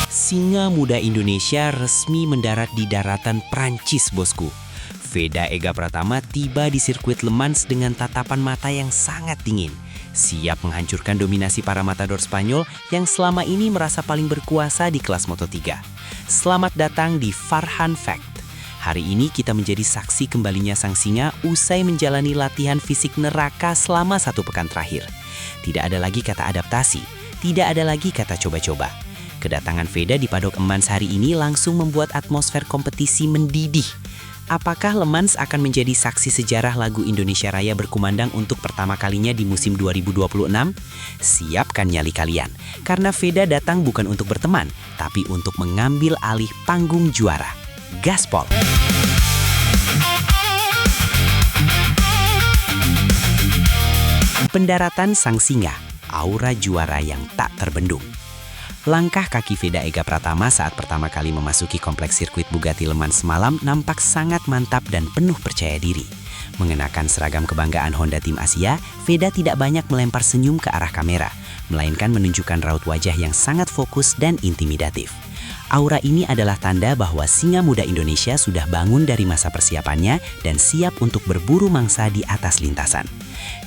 Singa muda Indonesia resmi mendarat di daratan Prancis, bosku. Veda Ega Pratama tiba di sirkuit Le Mans dengan tatapan mata yang sangat dingin. Siap menghancurkan dominasi para matador Spanyol yang selama ini merasa paling berkuasa di kelas Moto3. Selamat datang di Farhan Fact. Hari ini kita menjadi saksi kembalinya sang singa usai menjalani latihan fisik neraka selama 1 pekan terakhir. Tidak ada lagi kata adaptasi, tidak ada lagi kata coba-coba. Kedatangan Veda di padok Le Mans hari ini langsung membuat atmosfer kompetisi mendidih. Apakah Le Mans akan menjadi saksi sejarah lagu Indonesia Raya berkumandang untuk pertama kalinya di musim 2026? Siapkan nyali kalian, karena Veda datang bukan untuk berteman, tapi untuk mengambil alih panggung juara. Gaspol! Pendaratan sang singa, aura juara yang tak terbendung. Langkah kaki Veda Ega Pratama saat pertama kali memasuki kompleks sirkuit Bugatti Le Mans semalam nampak sangat mantap dan penuh percaya diri. Mengenakan seragam kebanggaan Honda Tim Asia, Veda tidak banyak melempar senyum ke arah kamera, melainkan menunjukkan raut wajah yang sangat fokus dan intimidatif. Aura ini adalah tanda bahwa singa muda Indonesia sudah bangun dari masa persiapannya dan siap untuk berburu mangsa di atas lintasan.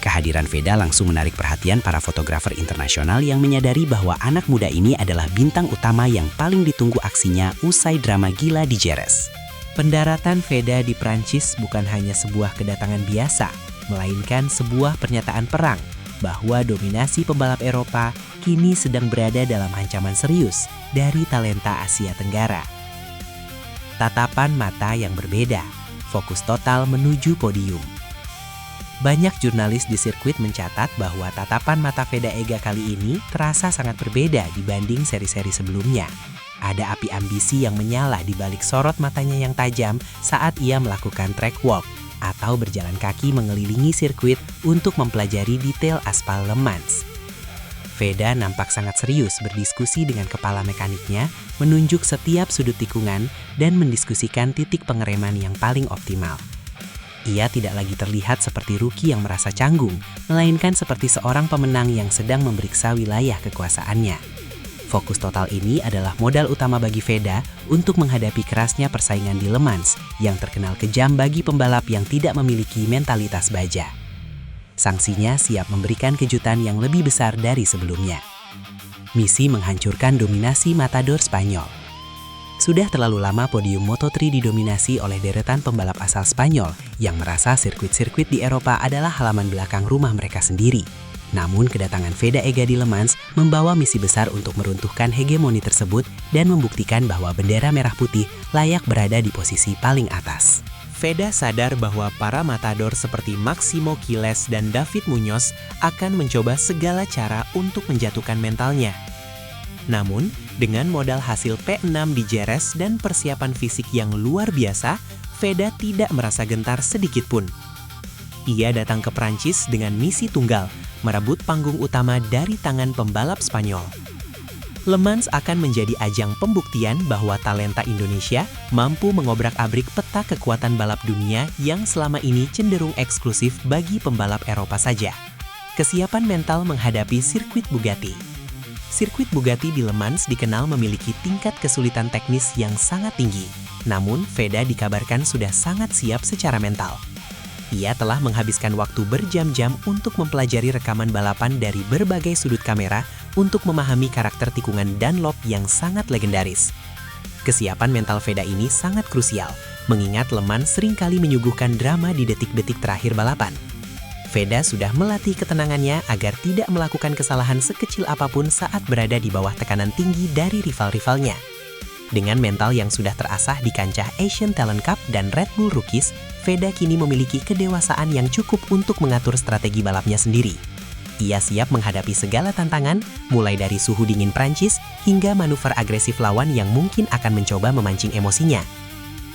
Kehadiran Veda langsung menarik perhatian para fotografer internasional yang menyadari bahwa anak muda ini adalah bintang utama yang paling ditunggu aksinya usai drama gila di Jerez. Pendaratan Veda di Prancis bukan hanya sebuah kedatangan biasa, melainkan sebuah pernyataan perang bahwa dominasi pembalap Eropa kini sedang berada dalam ancaman serius dari talenta Asia Tenggara. Tatapan mata yang berbeda, fokus total menuju podium. Banyak jurnalis di sirkuit mencatat bahwa tatapan mata Veda Ega kali ini terasa sangat berbeda dibanding seri-seri sebelumnya. Ada api ambisi yang menyala di balik sorot matanya yang tajam saat ia melakukan track walk atau berjalan kaki mengelilingi sirkuit untuk mempelajari detail aspal Le Mans. Veda nampak sangat serius berdiskusi dengan kepala mekaniknya, menunjuk setiap sudut tikungan, dan mendiskusikan titik pengereman yang paling optimal. Ia tidak lagi terlihat seperti rookie yang merasa canggung, melainkan seperti seorang pemenang yang sedang memeriksa wilayah kekuasaannya. Fokus total ini adalah modal utama bagi Veda untuk menghadapi kerasnya persaingan di Le Mans yang terkenal kejam bagi pembalap yang tidak memiliki mentalitas baja. Sanksinya siap memberikan kejutan yang lebih besar dari sebelumnya. Misi menghancurkan dominasi matador Spanyol. Sudah terlalu lama podium Moto3 didominasi oleh deretan pembalap asal Spanyol yang merasa sirkuit-sirkuit di Eropa adalah halaman belakang rumah mereka sendiri. Namun kedatangan Veda Ega di Le Mans membawa misi besar untuk meruntuhkan hegemoni tersebut dan membuktikan bahwa bendera merah putih layak berada di posisi paling atas. Veda sadar bahwa para matador seperti Máximo Quilez dan David Muñoz akan mencoba segala cara untuk menjatuhkan mentalnya. Namun, dengan modal hasil P6 di Jerez dan persiapan fisik yang luar biasa, Veda tidak merasa gentar sedikit pun. Ia datang ke Prancis dengan misi tunggal, merebut panggung utama dari tangan pembalap Spanyol. Le Mans akan menjadi ajang pembuktian bahwa talenta Indonesia mampu mengobrak-abrik peta kekuatan balap dunia yang selama ini cenderung eksklusif bagi pembalap Eropa saja. Kesiapan mental menghadapi sirkuit Bugatti. Sirkuit Bugatti di Le Mans dikenal memiliki tingkat kesulitan teknis yang sangat tinggi. Namun, Veda dikabarkan sudah sangat siap secara mental. Ia telah menghabiskan waktu berjam-jam untuk mempelajari rekaman balapan dari berbagai sudut kamera untuk memahami karakter tikungan Dunlop yang sangat legendaris. Kesiapan mental Veda ini sangat krusial, mengingat Le Mans seringkali menyuguhkan drama di detik-detik terakhir balapan. Veda sudah melatih ketenangannya agar tidak melakukan kesalahan sekecil apapun saat berada di bawah tekanan tinggi dari rival-rivalnya. Dengan mental yang sudah terasah di kancah Asian Talent Cup dan Red Bull Rookies, Veda kini memiliki kedewasaan yang cukup untuk mengatur strategi balapnya sendiri. Ia siap menghadapi segala tantangan, mulai dari suhu dingin Prancis hingga manuver agresif lawan yang mungkin akan mencoba memancing emosinya.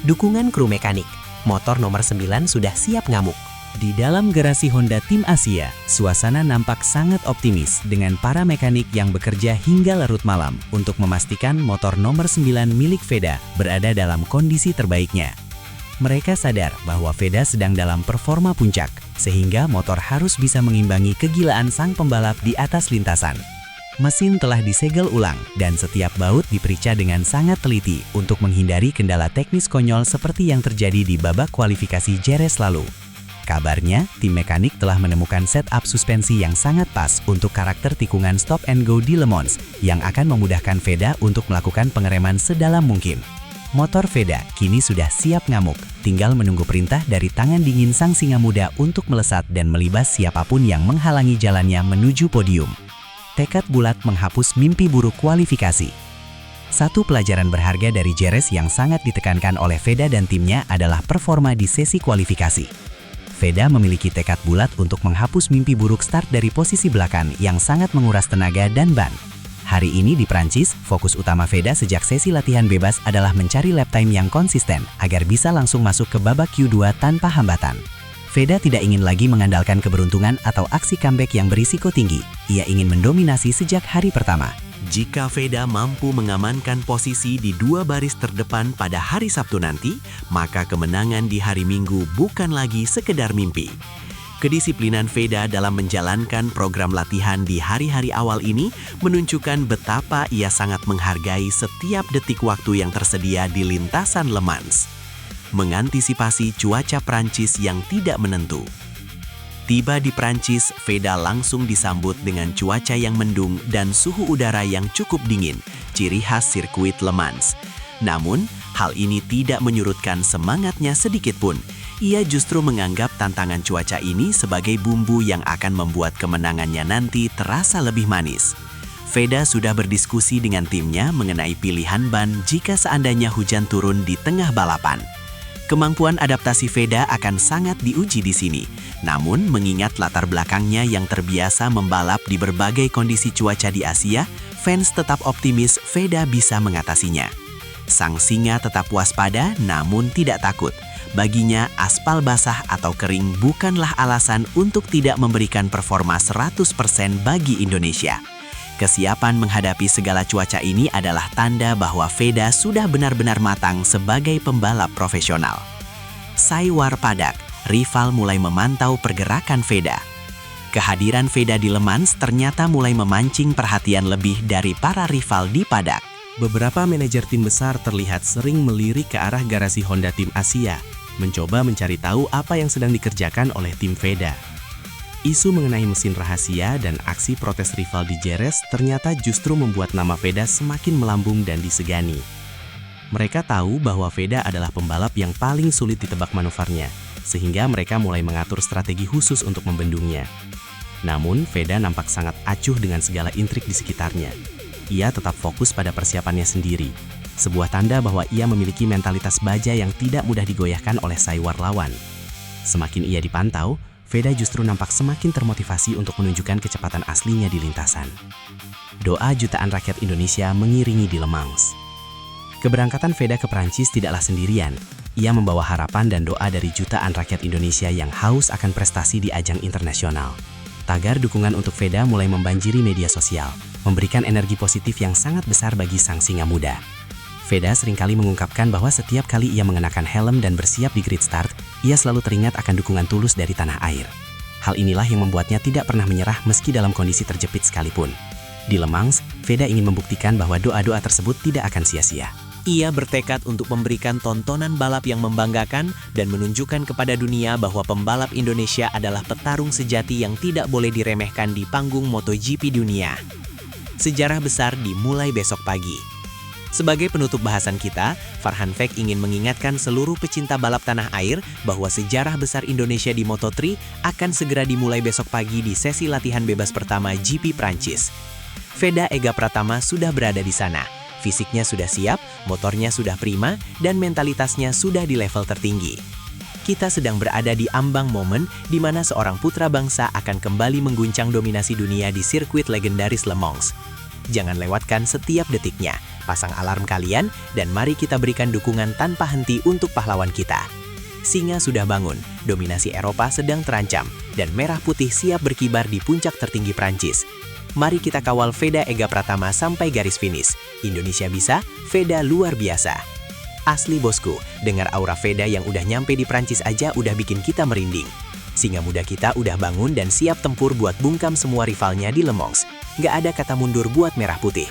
Dukungan kru mekanik, motor nomor 9 sudah siap ngamuk. Di dalam garasi Honda Tim Asia, suasana nampak sangat optimis dengan para mekanik yang bekerja hingga larut malam untuk memastikan motor nomor 9 milik Veda berada dalam kondisi terbaiknya. Mereka sadar bahwa Veda sedang dalam performa puncak, sehingga motor harus bisa mengimbangi kegilaan sang pembalap di atas lintasan. Mesin telah disegel ulang dan setiap baut diperiksa dengan sangat teliti untuk menghindari kendala teknis konyol seperti yang terjadi di babak kualifikasi Jerez lalu. Kabarnya, tim mekanik telah menemukan setup suspensi yang sangat pas untuk karakter tikungan stop and go di Le Mans yang akan memudahkan Veda untuk melakukan pengereman sedalam mungkin. Motor Veda kini sudah siap ngamuk, tinggal menunggu perintah dari tangan dingin sang singa muda untuk melesat dan melibas siapapun yang menghalangi jalannya menuju podium. Tekad bulat menghapus mimpi buruk kualifikasi. Satu pelajaran berharga dari Jerez yang sangat ditekankan oleh Veda dan timnya adalah performa di sesi kualifikasi. Veda memiliki tekad bulat untuk menghapus mimpi buruk start dari posisi belakang yang sangat menguras tenaga dan ban. Hari ini di Prancis, fokus utama Veda sejak sesi latihan bebas adalah mencari lap time yang konsisten agar bisa langsung masuk ke babak Q2 tanpa hambatan. Veda tidak ingin lagi mengandalkan keberuntungan atau aksi comeback yang berisiko tinggi. Ia ingin mendominasi sejak hari pertama. Jika Veda mampu mengamankan posisi di 2 baris terdepan pada hari Sabtu nanti, maka kemenangan di hari Minggu bukan lagi sekedar mimpi. Kedisiplinan Veda dalam menjalankan program latihan di hari-hari awal ini menunjukkan betapa ia sangat menghargai setiap detik waktu yang tersedia di lintasan Le Mans. Mengantisipasi cuaca Prancis yang tidak menentu. Tiba di Prancis, Veda langsung disambut dengan cuaca yang mendung dan suhu udara yang cukup dingin, ciri khas sirkuit Le Mans. Namun, hal ini tidak menyurutkan semangatnya sedikit pun. Ia justru menganggap tantangan cuaca ini sebagai bumbu yang akan membuat kemenangannya nanti terasa lebih manis. Veda sudah berdiskusi dengan timnya mengenai pilihan ban jika seandainya hujan turun di tengah balapan. Kemampuan adaptasi Veda akan sangat diuji di sini. Namun, mengingat latar belakangnya yang terbiasa membalap di berbagai kondisi cuaca di Asia, fans tetap optimis Veda bisa mengatasinya. Sang singa tetap waspada namun tidak takut. Baginya, aspal basah atau kering bukanlah alasan untuk tidak memberikan performa 100% bagi Indonesia. Kesiapan menghadapi segala cuaca ini adalah tanda bahwa Veda sudah benar-benar matang sebagai pembalap profesional. Saiwar Paddock, rival mulai memantau pergerakan Veda. Kehadiran Veda di Le Mans ternyata mulai memancing perhatian lebih dari para rival di paddock. Beberapa manajer tim besar terlihat sering melirik ke arah garasi Honda tim Asia, mencoba mencari tahu apa yang sedang dikerjakan oleh tim Veda. Isu mengenai mesin rahasia dan aksi protes rival di Jerez ternyata justru membuat nama Veda semakin melambung dan disegani. Mereka tahu bahwa Veda adalah pembalap yang paling sulit ditebak manuvernya, sehingga mereka mulai mengatur strategi khusus untuk membendungnya. Namun, Veda nampak sangat acuh dengan segala intrik di sekitarnya. Ia tetap fokus pada persiapannya sendiri, sebuah tanda bahwa ia memiliki mentalitas baja yang tidak mudah digoyahkan oleh saiwar lawan. Semakin ia dipantau, Veda justru nampak semakin termotivasi untuk menunjukkan kecepatan aslinya di lintasan. Doa jutaan rakyat Indonesia mengiringi di Le Mans. Keberangkatan Veda ke Prancis tidaklah sendirian. Ia membawa harapan dan doa dari jutaan rakyat Indonesia yang haus akan prestasi di ajang internasional. Tagar dukungan untuk Veda mulai membanjiri media sosial, memberikan energi positif yang sangat besar bagi sang singa muda. Veda seringkali mengungkapkan bahwa setiap kali ia mengenakan helm dan bersiap di grid start, ia selalu teringat akan dukungan tulus dari tanah air. Hal inilah yang membuatnya tidak pernah menyerah meski dalam kondisi terjepit sekalipun. Di Le Mans, Veda ingin membuktikan bahwa doa-doa tersebut tidak akan sia-sia. Ia bertekad untuk memberikan tontonan balap yang membanggakan dan menunjukkan kepada dunia bahwa pembalap Indonesia adalah petarung sejati yang tidak boleh diremehkan di panggung MotoGP dunia. Sejarah besar dimulai besok pagi. Sebagai penutup bahasan kita, Farhan Fek ingin mengingatkan seluruh pecinta balap tanah air bahwa sejarah besar Indonesia di Moto3 akan segera dimulai besok pagi di sesi latihan bebas pertama GP Prancis. Veda Ega Pratama sudah berada di sana. Fisiknya sudah siap, motornya sudah prima, dan mentalitasnya sudah di level tertinggi. Kita sedang berada di ambang momen di mana seorang putra bangsa akan kembali mengguncang dominasi dunia di sirkuit legendaris Le Mans. Jangan lewatkan setiap detiknya, pasang alarm kalian, dan mari kita berikan dukungan tanpa henti untuk pahlawan kita. Singa sudah bangun, dominasi Eropa sedang terancam, dan merah putih siap berkibar di puncak tertinggi Prancis. Mari kita kawal Veda Ega Pratama sampai garis finish. Indonesia bisa, Veda luar biasa. Asli bosku, dengar aura Veda yang udah nyampe di Prancis aja udah bikin kita merinding. Singa muda kita udah bangun dan siap tempur buat bungkam semua rivalnya di Le Mans. Nggak ada kata mundur buat merah putih.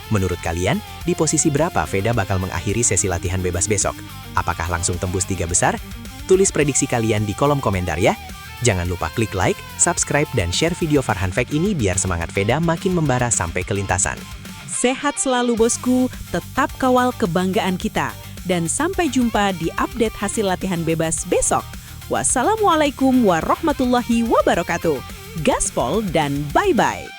Menurut kalian, di posisi berapa Veda bakal mengakhiri sesi latihan bebas besok? Apakah langsung tembus 3 besar? Tulis prediksi kalian di kolom komentar ya. Jangan lupa klik like, subscribe, dan share video Farhan Fact ini biar semangat Veda makin membara sampai ke lintasan. Sehat selalu bosku, tetap kawal kebanggaan kita. Dan sampai jumpa di update hasil latihan bebas besok. Wassalamualaikum warahmatullahi wabarakatuh. Gaspol dan bye-bye.